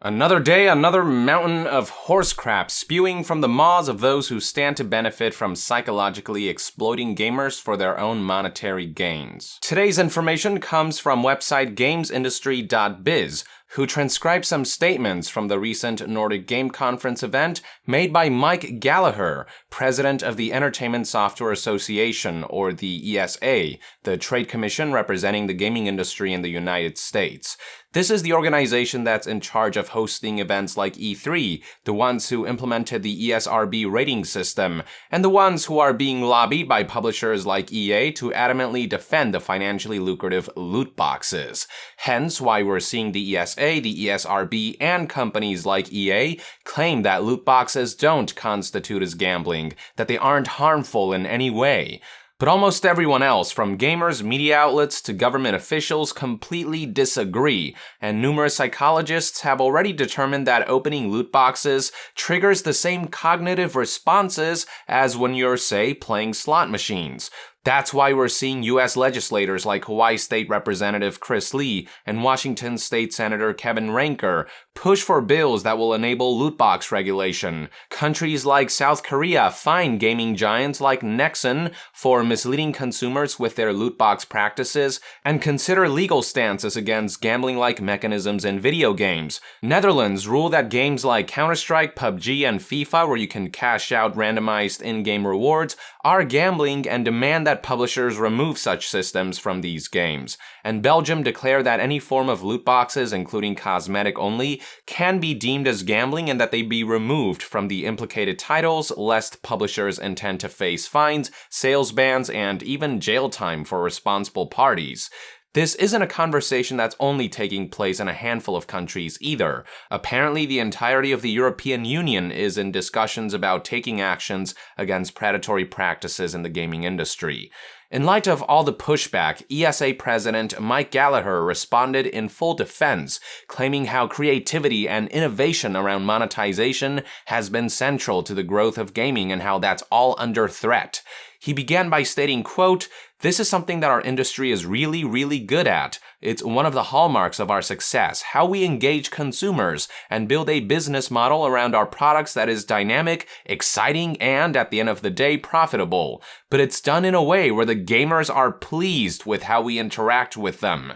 Another day, another mountain of horse crap spewing from the maws of those who stand to benefit from psychologically exploiting gamers for their own monetary gains. Today's information comes from website gamesindustry.biz, who transcribed some statements from the recent Nordic Game Conference event made by Mike Gallagher, president of the Entertainment Software Association, or the ESA, the trade commission representing the gaming industry in the United States. This is the organization that's in charge of hosting events like E3, the ones who implemented the ESRB rating system, and the ones who are being lobbied by publishers like EA to adamantly defend the financially lucrative loot boxes. Hence why we're seeing the ESA, the ESRB, and companies like EA claim that loot boxes don't constitute as gambling, that they aren't harmful in any way. But almost everyone else, from gamers, media outlets, to government officials, completely disagree, and numerous psychologists have already determined that opening loot boxes triggers the same cognitive responses as when you're, say, playing slot machines. That's why we're seeing U.S. legislators like Hawaii State Representative Chris Lee and Washington State Senator Kevin Ranker push for bills that will enable loot box regulation. Countries like South Korea fine gaming giants like Nexon for misleading consumers with their loot box practices and consider legal stances against gambling-like mechanisms in video games. Netherlands rule that games like Counter-Strike, PUBG, and FIFA, where you can cash out randomized in-game rewards, are gambling and demand that publishers remove such systems from these games. And Belgium declared that any form of loot boxes, including cosmetic only, can be deemed as gambling and that they be removed from the implicated titles lest publishers intend to face fines, sales bans, and even jail time for responsible parties. This isn't a conversation that's only taking place in a handful of countries either. Apparently, the entirety of the European Union is in discussions about taking actions against predatory practices in the gaming industry. In light of all the pushback, ESA President Mike Gallagher responded in full defense, claiming how creativity and innovation around monetization has been central to the growth of gaming and how that's all under threat. He began by stating, quote, "This is something that our industry is really, really good at. It's one of the hallmarks of our success, how we engage consumers and build a business model around our products that is dynamic, exciting, and, at the end of the day, profitable. But it's done in a way where the gamers are pleased with how we interact with them."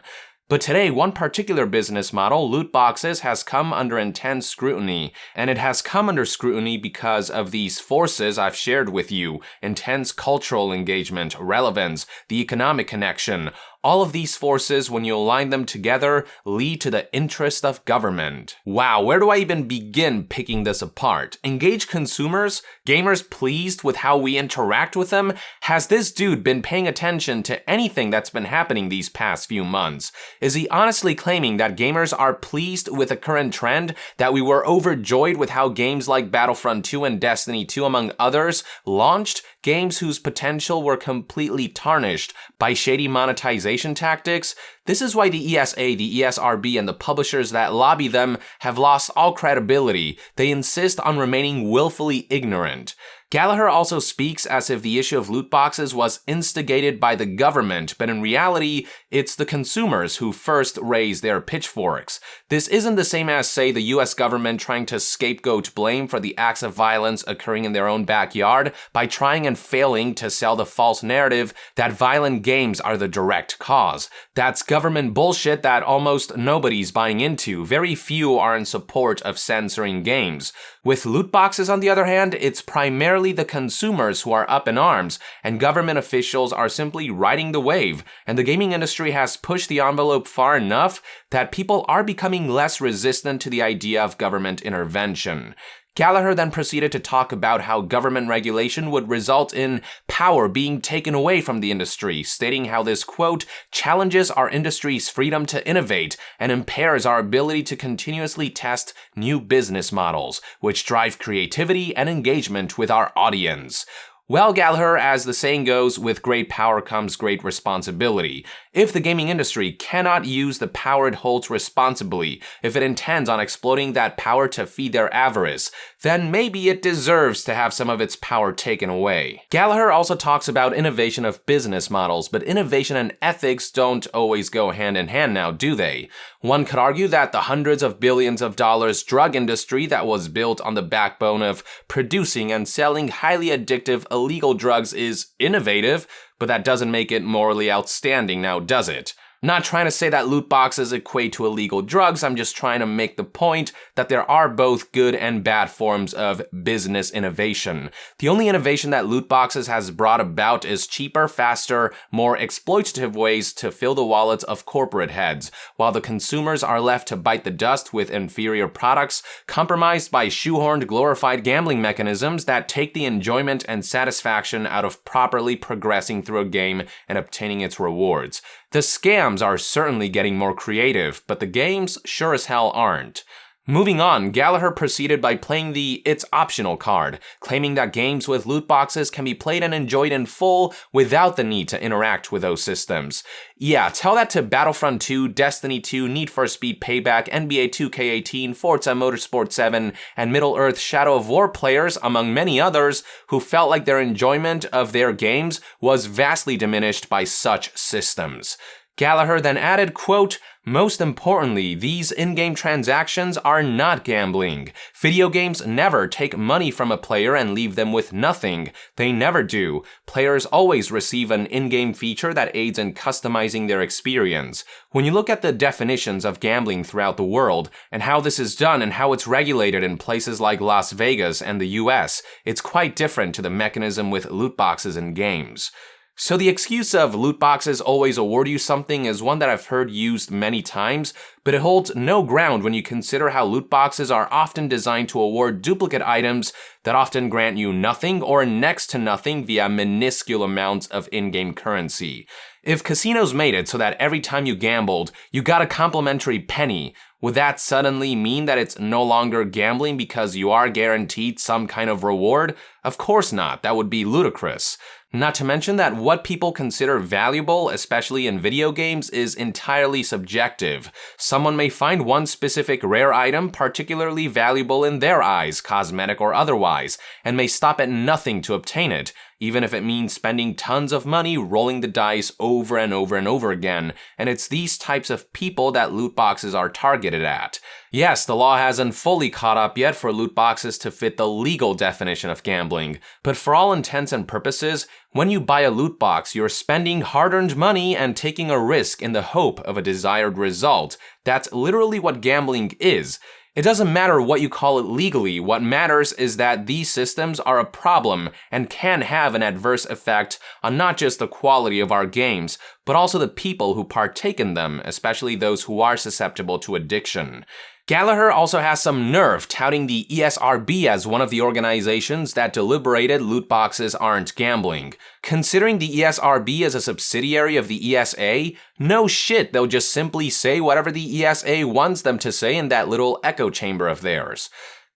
But today, one particular business model, loot boxes, has come under intense scrutiny, and it has come under scrutiny because of these forces I've shared with you: intense cultural engagement, relevance, the economic connection. All of these forces, when you align them together, lead to the interest of government. Wow, where do I even begin picking this apart? Engage consumers? Gamers pleased with how we interact with them? Has this dude been paying attention to anything that's been happening these past few months? Is he honestly claiming that gamers are pleased with the current trend, that we were overjoyed with how games like Battlefront 2 and Destiny 2, among others, launched? Games whose potential were completely tarnished by shady monetization tactics? This is why the ESA, the ESRB, and the publishers that lobby them have lost all credibility. They insist on remaining willfully ignorant. Gallagher also speaks as if the issue of loot boxes was instigated by the government, but in reality, it's the consumers who first raised their pitchforks. This isn't the same as, say, the US government trying to scapegoat blame for the acts of violence occurring in their own backyard by trying and failing to sell the false narrative that violent games are the direct cause. That's government bullshit that almost nobody's buying into. Very few are in support of censoring games. With loot boxes, on the other hand, it's primarily the consumers who are up in arms, and government officials are simply riding the wave, and the gaming industry has pushed the envelope far enough that people are becoming less resistant to the idea of government intervention. Gallagher then proceeded to talk about how government regulation would result in power being taken away from the industry, stating how this, quote, "challenges our industry's freedom to innovate and impairs our ability to continuously test new business models, which drive creativity and engagement with our audience." Well, Gallagher, as the saying goes, with great power comes great responsibility. If the gaming industry cannot use the power it holds responsibly, if it intends on exploiting that power to feed their avarice, then maybe it deserves to have some of its power taken away. Gallagher also talks about innovation of business models, but innovation and ethics don't always go hand in hand now, do they? One could argue that the hundreds of billions of dollars drug industry that was built on the backbone of producing and selling highly addictive illegal drugs is innovative, but that doesn't make it morally outstanding now, does it? Not trying to say that loot boxes equate to illegal drugs, I'm just trying to make the point that there are both good and bad forms of business innovation. The only innovation that loot boxes has brought about is cheaper, faster, more exploitative ways to fill the wallets of corporate heads, while the consumers are left to bite the dust with inferior products, compromised by shoehorned glorified gambling mechanisms that take the enjoyment and satisfaction out of properly progressing through a game and obtaining its rewards. The scams are certainly getting more creative, but the games sure as hell aren't. Moving on, Gallagher proceeded by playing the "it's optional" card, claiming that games with loot boxes can be played and enjoyed in full without the need to interact with those systems. Yeah, tell that to Battlefront 2, Destiny 2, Need for Speed Payback, NBA 2K18, Forza Motorsport 7, and Middle-earth Shadow of War players, among many others, who felt like their enjoyment of their games was vastly diminished by such systems. Gallagher then added, quote, "Most importantly, these in-game transactions are not gambling. Video games never take money from a player and leave them with nothing. They never do. Players always receive an in-game feature that aids in customizing their experience. When you look at the definitions of gambling throughout the world, and how this is done and how it's regulated in places like Las Vegas and the US, it's quite different to the mechanism with loot boxes in games." So the excuse of loot boxes always award you something is one that I've heard used many times, but it holds no ground when you consider how loot boxes are often designed to award duplicate items that often grant you nothing or next to nothing via minuscule amounts of in-game currency. If casinos made it so that every time you gambled, you got a complimentary penny, would that suddenly mean that it's no longer gambling because you are guaranteed some kind of reward? Of course not. That would be ludicrous. Not to mention that what people consider valuable, especially in video games, is entirely subjective. Someone may find one specific rare item particularly valuable in their eyes, cosmetic or otherwise, and may stop at nothing to obtain it, even if it means spending tons of money rolling the dice over and over and over again, and it's these types of people that loot boxes are targeted at. Yes, the law hasn't fully caught up yet for loot boxes to fit the legal definition of gambling, but for all intents and purposes, when you buy a loot box, you're spending hard-earned money and taking a risk in the hope of a desired result. That's literally what gambling is. It doesn't matter what you call it legally, what matters is that these systems are a problem and can have an adverse effect on not just the quality of our games, but also the people who partake in them, especially those who are susceptible to addiction. Gallagher also has some nerve touting the ESRB as one of the organizations that deliberated loot boxes aren't gambling. Considering the ESRB as a subsidiary of the ESA, no shit, they'll just simply say whatever the ESA wants them to say in that little echo chamber of theirs.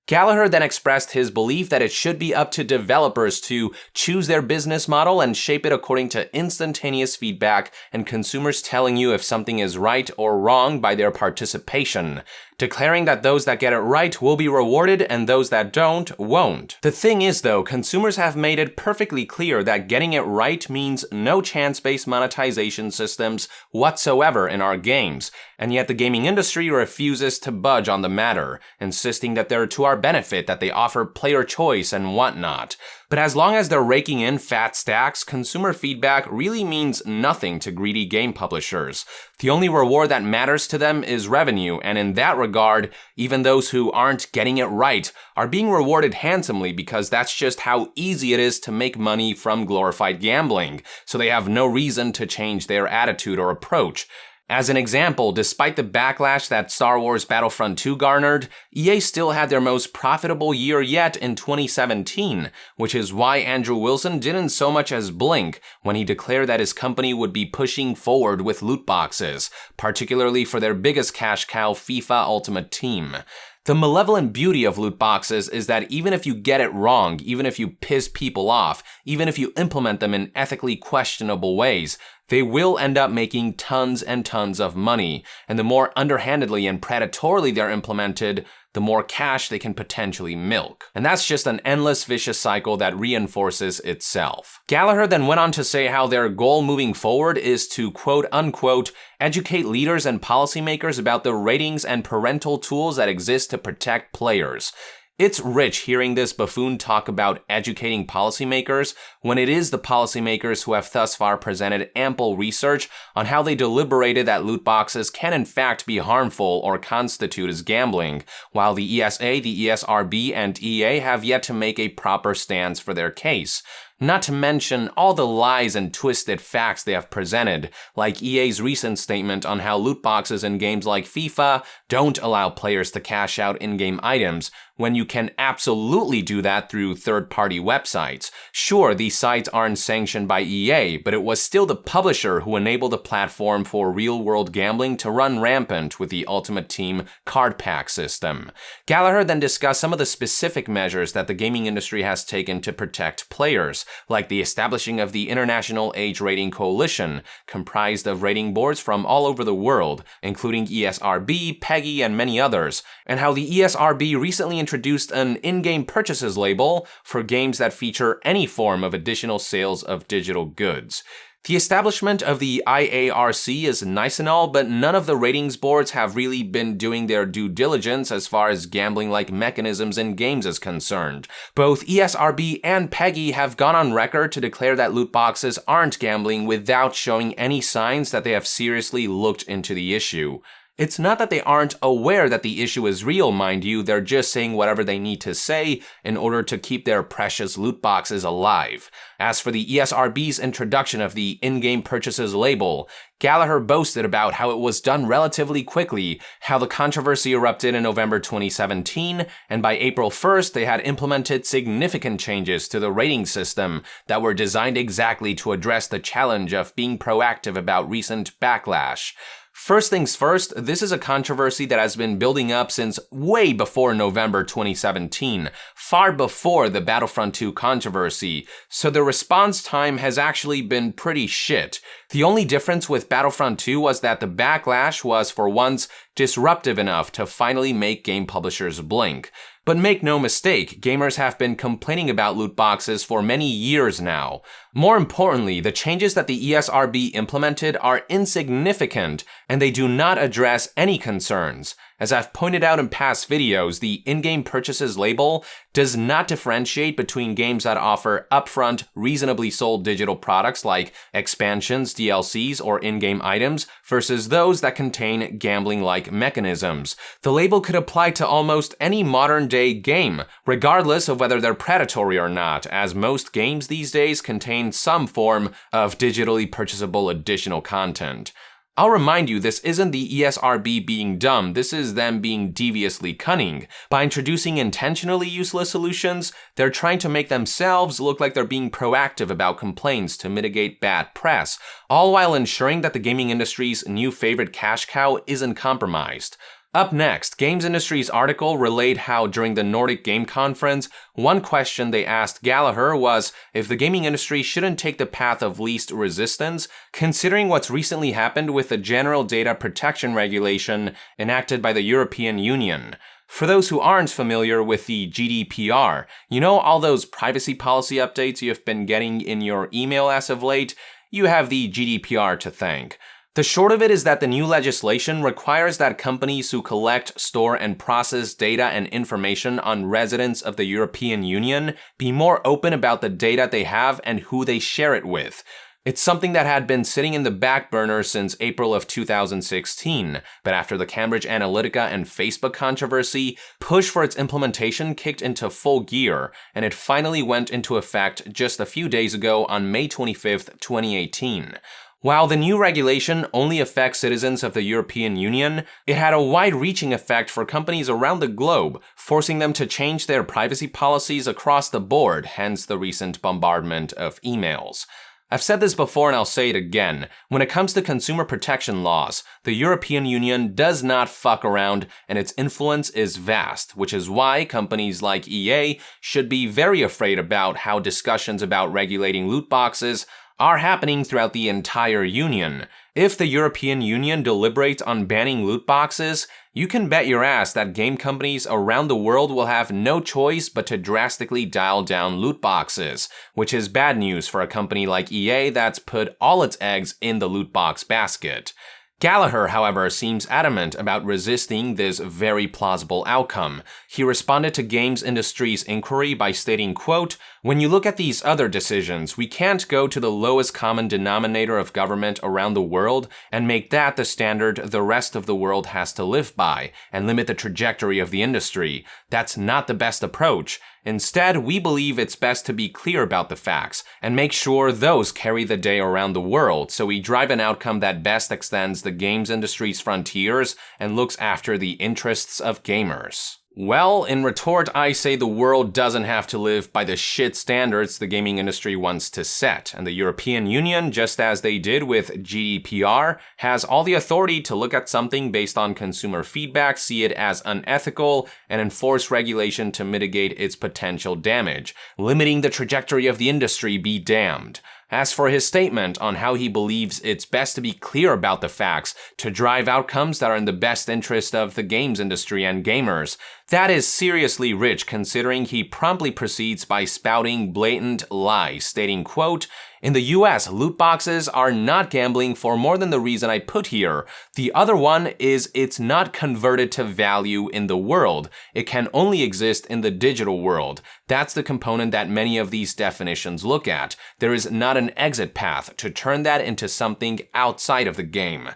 Gallagher then expressed his belief that it should be up to developers to choose their business model and shape it according to instantaneous feedback and consumers telling you if something is right or wrong by their participation, declaring that those that get it right will be rewarded and those that don't won't. The thing is though, consumers have made it perfectly clear that getting it right means no chance-based monetization systems whatsoever in our games, and yet the gaming industry refuses to budge on the matter, insisting that they're to our benefit, that they offer player choice and whatnot. But as long as they're raking in fat stacks, consumer feedback really means nothing to greedy game publishers. The only reward that matters to them is revenue, and in that regard, even those who aren't getting it right are being rewarded handsomely because that's just how easy it is to make money from glorified gambling, so they have no reason to change their attitude or approach. As an example, despite the backlash that Star Wars Battlefront 2 garnered, EA still had their most profitable year yet in 2017, which is why Andrew Wilson didn't so much as blink when he declared that his company would be pushing forward with loot boxes, particularly for their biggest cash cow, FIFA Ultimate Team. The malevolent beauty of loot boxes is that even if you get it wrong, even if you piss people off, even if you implement them in ethically questionable ways, they will end up making tons and tons of money, and the more underhandedly and predatorily they're implemented, the more cash they can potentially milk. And that's just an endless vicious cycle that reinforces itself. Gallagher then went on to say how their goal moving forward is to quote-unquote educate leaders and policymakers about the ratings and parental tools that exist to protect players. It's rich hearing this buffoon talk about educating policymakers when it is the policymakers who have thus far presented ample research on how they deliberated that loot boxes can in fact be harmful or constitute as gambling, while the ESA, the ESRB, and EA have yet to make a proper stance for their case. Not to mention all the lies and twisted facts they have presented, like EA's recent statement on how loot boxes in games like FIFA don't allow players to cash out in-game items, when you can absolutely do that through third-party websites. Sure, these sites aren't sanctioned by EA, but it was still the publisher who enabled the platform for real-world gambling to run rampant with the Ultimate Team card pack system. Gallagher then discussed some of the specific measures that the gaming industry has taken to protect players, like the establishing of the International Age Rating Coalition, comprised of rating boards from all over the world, including ESRB, PEGI, and many others, and how the ESRB recently introduced an in-game purchases label for games that feature any form of additional sales of digital goods. The establishment of the IARC is nice and all, but none of the ratings boards have really been doing their due diligence as far as gambling-like mechanisms in games is concerned. Both ESRB and PEGI have gone on record to declare that loot boxes aren't gambling without showing any signs that they have seriously looked into the issue. It's not that they aren't aware that the issue is real, mind you, they're just saying whatever they need to say in order to keep their precious loot boxes alive. As for the ESRB's introduction of the in-game purchases label, Gallagher boasted about how it was done relatively quickly, how the controversy erupted in November 2017, and by April 1st they had implemented significant changes to the rating system that were designed exactly to address the challenge of being proactive about recent backlash. First things first, this is a controversy that has been building up since way before November 2017, far before the Battlefront 2 controversy, so the response time has actually been pretty shit. The only difference with Battlefront 2 was that the backlash was for once disruptive enough to finally make game publishers blink. But make no mistake, gamers have been complaining about loot boxes for many years now. More importantly, the changes that the ESRB implemented are insignificant, and they do not address any concerns. As I've pointed out in past videos, the in-game purchases label does not differentiate between games that offer upfront, reasonably sold digital products like expansions, DLCs, or in-game items versus those that contain gambling-like mechanisms. The label could apply to almost any modern-day game, regardless of whether they're predatory or not, as most games these days contain some form of digitally purchasable additional content. I'll remind you, this isn't the ESRB being dumb, this is them being deviously cunning. By introducing intentionally useless solutions, they're trying to make themselves look like they're being proactive about complaints to mitigate bad press, all while ensuring that the gaming industry's new favorite cash cow isn't compromised. Up next, Games Industry's article relayed how during the Nordic Game Conference, one question they asked Gallagher was if the gaming industry shouldn't take the path of least resistance, considering what's recently happened with the General Data Protection Regulation enacted by the European Union. For those who aren't familiar with the GDPR, you know all those privacy policy updates you've been getting in your email as of late? You have the GDPR to thank. The short of it is that the new legislation requires that companies who collect, store, and process data and information on residents of the European Union be more open about the data they have and who they share it with. It's something that had been sitting in the back burner since April of 2016, but after the Cambridge Analytica and Facebook controversy, push for its implementation kicked into full gear, and it finally went into effect just a few days ago on May 25th, 2018. While the new regulation only affects citizens of the European Union, it had a wide-reaching effect for companies around the globe, forcing them to change their privacy policies across the board, hence the recent bombardment of emails. I've said this before and I'll say it again. When it comes to consumer protection laws, the European Union does not fuck around and its influence is vast, which is why companies like EA should be very afraid about how discussions about regulating loot boxes are happening throughout the entire Union. If the European Union deliberates on banning loot boxes, you can bet your ass that game companies around the world will have no choice but to drastically dial down loot boxes, which is bad news for a company like EA that's put all its eggs in the loot box basket. Gallagher, however, seems adamant about resisting this very plausible outcome. He responded to games industry's inquiry by stating, quote, "When you look at these other decisions, we can't go to the lowest common denominator of government around the world and make that the standard the rest of the world has to live by and limit the trajectory of the industry. That's not the best approach. Instead, we believe it's best to be clear about the facts and make sure those carry the day around the world, so we drive an outcome that best extends the games industry's frontiers and looks after the interests of gamers." Well, in retort, I say the world doesn't have to live by the shit standards the gaming industry wants to set, and the European Union, just as they did with GDPR, has all the authority to look at something based on consumer feedback, see it as unethical, and enforce regulation to mitigate its potential damage. Limiting the trajectory of the industry be damned. As for his statement on how he believes it's best to be clear about the facts to drive outcomes that are in the best interest of the games industry and gamers, that is seriously rich considering he promptly proceeds by spouting blatant lies, stating, quote, "In the US, loot boxes are not gambling for more than the reason I put here. The other one is it's not converted to value in the world. It can only exist in the digital world. That's the component that many of these definitions look at. There is not an exit path to turn that into something outside of the game."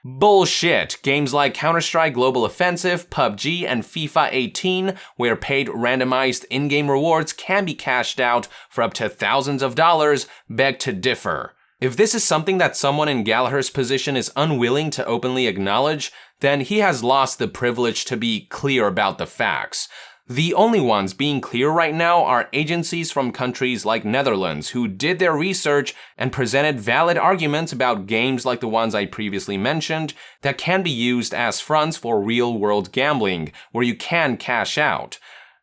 Bullshit! Games like Counter-Strike Global Offensive, PUBG, and FIFA 18, where paid randomized in-game rewards can be cashed out for up to thousands of dollars, beg to differ. If this is something that someone in Gallagher's position is unwilling to openly acknowledge, then he has lost the privilege to be clear about the facts. The only ones being clear right now are agencies from countries like Netherlands who did their research and presented valid arguments about games like the ones I previously mentioned that can be used as fronts for real-world gambling, where you can cash out.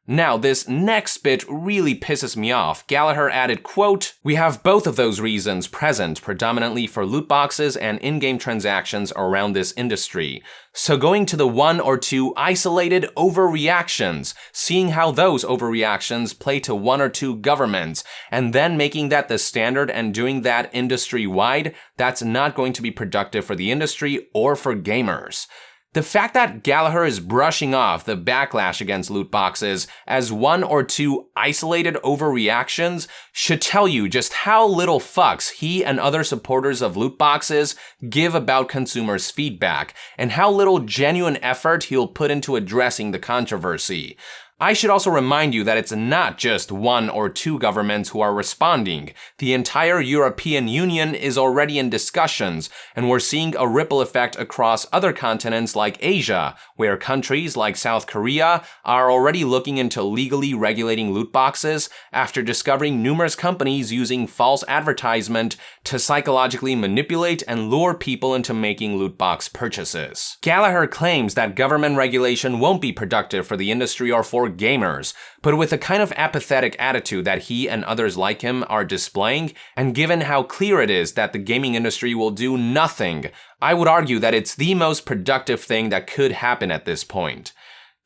Now, this next bit really pisses me off. Gallagher added, quote, "We have both of those reasons present predominantly for loot boxes and in-game transactions around this industry. So going to the one or two isolated overreactions, seeing how those overreactions play to one or two governments, and then making that the standard and doing that industry-wide, that's not going to be productive for the industry or for gamers." The fact that Gallagher is brushing off the backlash against loot boxes as one or two isolated overreactions should tell you just how little fucks he and other supporters of loot boxes give about consumers' feedback, and how little genuine effort he'll put into addressing the controversy. I should also remind you that it's not just one or two governments who are responding. The entire European Union is already in discussions, and we're seeing a ripple effect across other continents like Asia, where countries like South Korea are already looking into legally regulating loot boxes after discovering numerous companies using false advertisement to psychologically manipulate and lure people into making loot box purchases. Gallagher claims that government regulation won't be productive for the industry or for gamers, but with the kind of apathetic attitude that he and others like him are displaying, and given how clear it is that the gaming industry will do nothing, I would argue that it's the most productive thing that could happen at this point.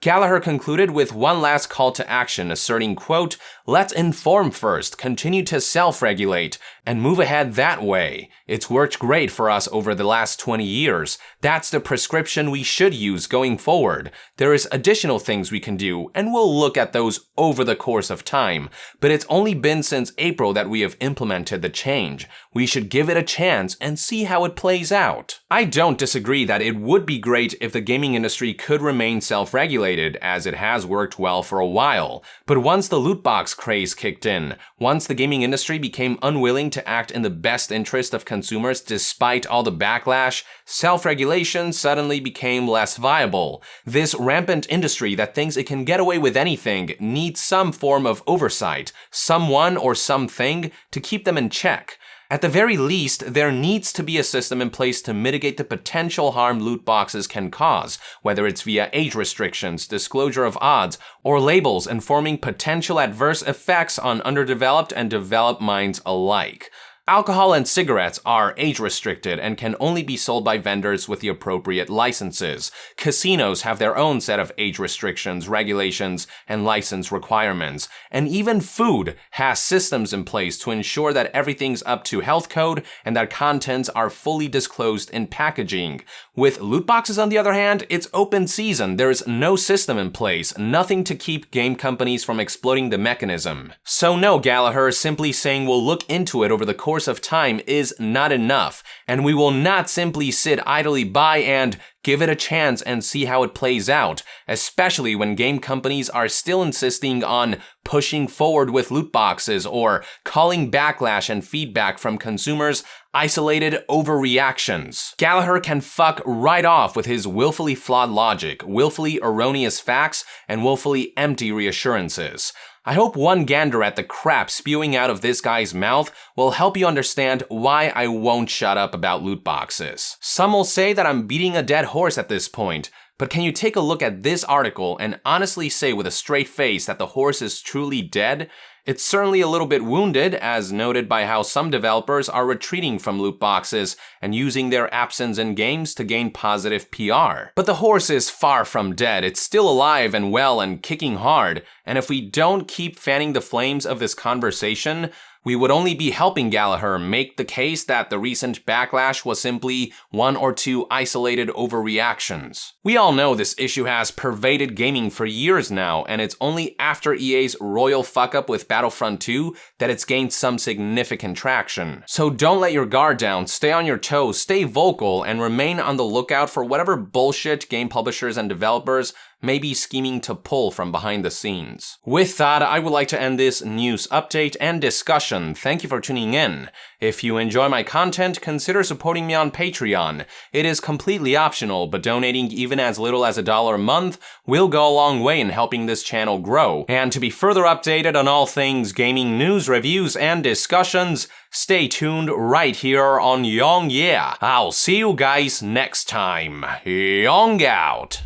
Gallagher concluded with one last call to action, asserting, quote, "Let's inform first, continue to self-regulate, and move ahead that way. It's worked great for us over the last 20 years. That's the prescription we should use going forward. There is additional things we can do, and we'll look at those over the course of time. But it's only been since April that we have implemented the change. We should give it a chance and see how it plays out." I don't disagree that it would be great if the gaming industry could remain self-regulated, as it has worked well for a while. But once the loot box craze kicked in, once the gaming industry became unwilling to act in the best interest of consumers despite all the backlash, self-regulation suddenly became less viable. This rampant industry that thinks it can get away with anything needs some form of oversight, someone or something to keep them in check. At the very least, there needs to be a system in place to mitigate the potential harm loot boxes can cause, whether it's via age restrictions, disclosure of odds, or labels informing potential adverse effects on underdeveloped and developed minds alike. Alcohol and cigarettes are age-restricted and can only be sold by vendors with the appropriate licenses. Casinos have their own set of age restrictions, regulations, and license requirements. And even food has systems in place to ensure that everything's up to health code and that contents are fully disclosed in packaging. With loot boxes, on the other hand, it's open season. There's no system in place, nothing to keep game companies from exploiting the mechanism. So no, Gallagher, simply saying we'll look into it over the course of time is not enough, and we will not simply sit idly by and give it a chance and see how it plays out, especially when game companies are still insisting on pushing forward with loot boxes or calling backlash and feedback from consumers isolated overreactions. Gallagher can fuck right off with his willfully flawed logic, willfully erroneous facts, and willfully empty reassurances. I hope one gander at the crap spewing out of this guy's mouth will help you understand why I won't shut up about loot boxes. Some will say that I'm beating a dead horse at this point, but can you take a look at this article and honestly say with a straight face that the horse is truly dead? It's certainly a little bit wounded, as noted by how some developers are retreating from loot boxes and using their absence in games to gain positive PR. But the horse is far from dead. It's still alive and well and kicking hard, and if we don't keep fanning the flames of this conversation, we would only be helping Gallagher make the case that the recent backlash was simply one or two isolated overreactions. We all know this issue has pervaded gaming for years now, and it's only after EA's royal fuck-up with Battlefront 2 that it's gained some significant traction. So don't let your guard down, stay on your toes, stay vocal, and remain on the lookout for whatever bullshit game publishers and developers may be scheming to pull from behind the scenes. With that, I would like to end this news update and discussion. Thank you for tuning in. If you enjoy my content, consider supporting me on Patreon. It is completely optional, but donating even as little as $1 a month will go a long way in helping this channel grow. And to be further updated on all things gaming news, reviews, and discussions, stay tuned right here on Yong Yeah. I'll see you guys next time. Yong out.